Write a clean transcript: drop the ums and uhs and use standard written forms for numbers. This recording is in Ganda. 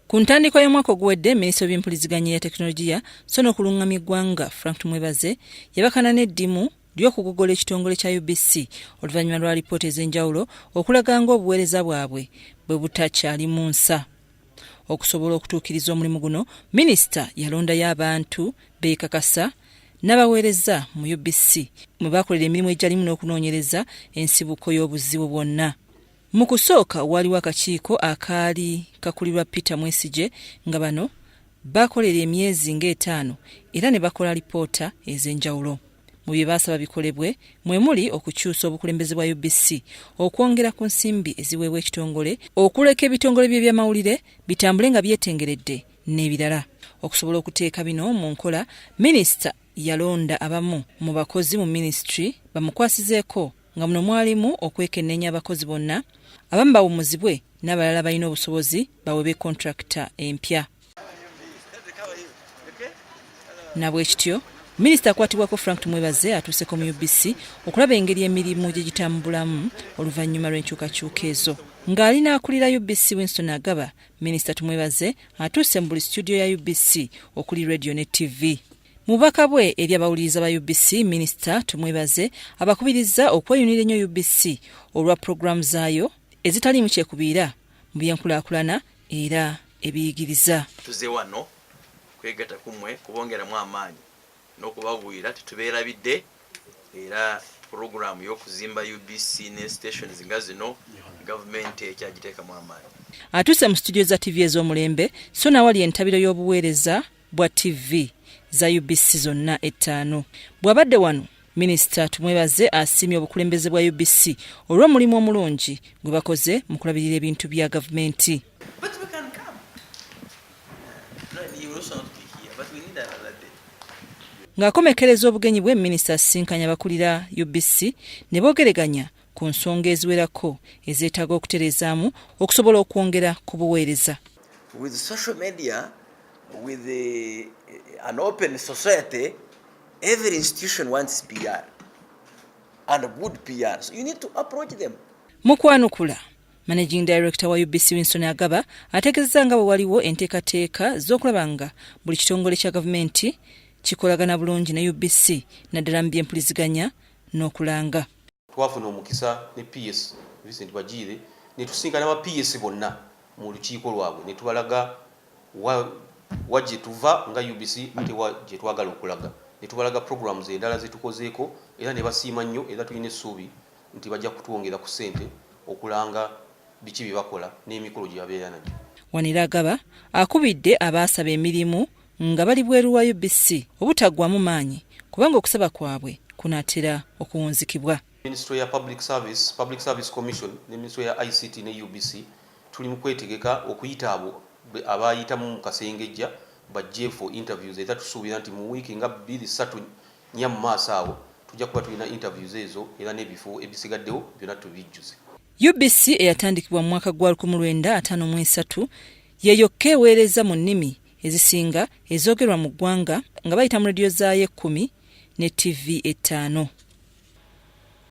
Ku ntandikwa y'omwaka oguwedde, minisita w'ebyempuliziganya ya tekinologiya so n'okulungamya eggwanga Frank Tumwebaze yabakana n'eddimu ly'okugogola ekitongole kya UBC oluvannyuma lwa lipoota ez'enjawulo okulaga ng'obuweereza bwabwe bwe butakyali mu nsa. Okusobola okutuukiriza omulimu guno, minisita yalondayo abantu beekakasa n'abaweereza mu UBC mwe baakolera emirimu egyalimu n'okunoonyereza ensibuko y'obuzibu bwonna. Mu kusooka waliwo akakiiko akaali kakulirwa Peter Mwesigye nga bano baakolera emyezi ng'etaano era ne bakola lipoota ez'enjawulo. Mu bye baasaba bikolebwe mwe muli okukyusa obukulembeze bwa UBC, okwongera ku nsimbi eziweebwa ekitongole, okuleka ebitongole by'ebyamawulire bitambule nga byetengeredde n'ebirala. Okusobola okuteeka bino mu nkola, minisita yalonda abamu mu bakozi mu minisitule bamukwasizeeko nga muno mwalimu okwekenneenya abakozi bonna, abamu bawummuzibwe n'abalala balina obusobozi baweebwe kontrakita empya. Nabwe kityo, minisita akwatibwako Frank Tumwebaze atuuse mu UBC okulaba engeri emirimu gye gitambulamu oluvannyuma lw'enkyukakyuka ezo. Ng'alina akulira UBC Winston Agaba, minisita Tumwebaze atuuse mu buli studio ya UBC okuli radio ne TV. Mu bubaka bwe eri abawuliriza ba UBC, minisita Tumwebaze abakubiriza okweyunira ennyo UBC olwa pulogulaamu zaayo ezitaliimu kyekubiira mu byenkulaakulana era ebiyigiriza. Tuze wano kwegatta kumwe kubongeramu amaanyi n'okubabuulira tetubeerabidde era pulogulaamu y'okuzimba UBC ne stations nga zino gavumenti ekyagiteekamu amaanyi. Atuuse mu studio za TV ez'omulembe so nawali entabiro y'obuweereza bwa TV za UBC zonna 5. Bw'abadde wano, minisita Tumwebaze asiimye obukulembeze bwa UBC olw'omulimu omulungi gwe bakoze mu kulabirira ebintu bya gavumenti. Ng'akomekereza obugenyi bwe, minisita asinkanya abakulira UBC ne boogeraganya ku nsonga eziwerako ezeetaaga okutereezaamu okusobola okwongera ku buweereza. With social media, with an open society, every institution wants PR and good PR. So you need to approach them. Mu kwanukula, Managing Director wa UBC Winston Agaba ategeezezza nga bwe waliwo enteekateeka z'okulaba nga buli kitongole kya gavumenti kikolagana bulungi ne UBC naddala mu byempuliziganya n'okulanga. Twafuna omukisa ne PS Vincent Bajire ne tusinkana aba PS bonna mu lukiiko lwabwe ne tubalaga wajje tuva nga UBC ate wajje twagala okulaga ne tubalaga programs endala zetukozeeko era ne basiima nnyo era tulina essuubi nti bajja kutwongera ku ssente okulanga biki bye bakola n'emikolo gye babeera nagyo. Wanira Agaba akubidde abaasaba emirimu nga bali bweru wa UBC obutaggwamu maanyi kubanga okusaba kwabwe kunaatera okuwunzikibwa. Ministry ya Public Service Commission ne Ministry ya ICT ne UBC tuli mu kwetegeka okuyita abo abayitamu mu kasengejja bajje for interviews era tusuubira nti mu wiiki nga 2-3 nnya mu maaso awo tujja kuba tulina interviews ezo era n'ebifo ebisigaddewo byonna tubijjuze. UBC eyatandikibwa mu mwaka gwa 1953 yeyokka eweereza mu nnimi ezisinga ezoogerwa mu ggwanga nga bayita mu rediyo zaayo 10 ne TV 5.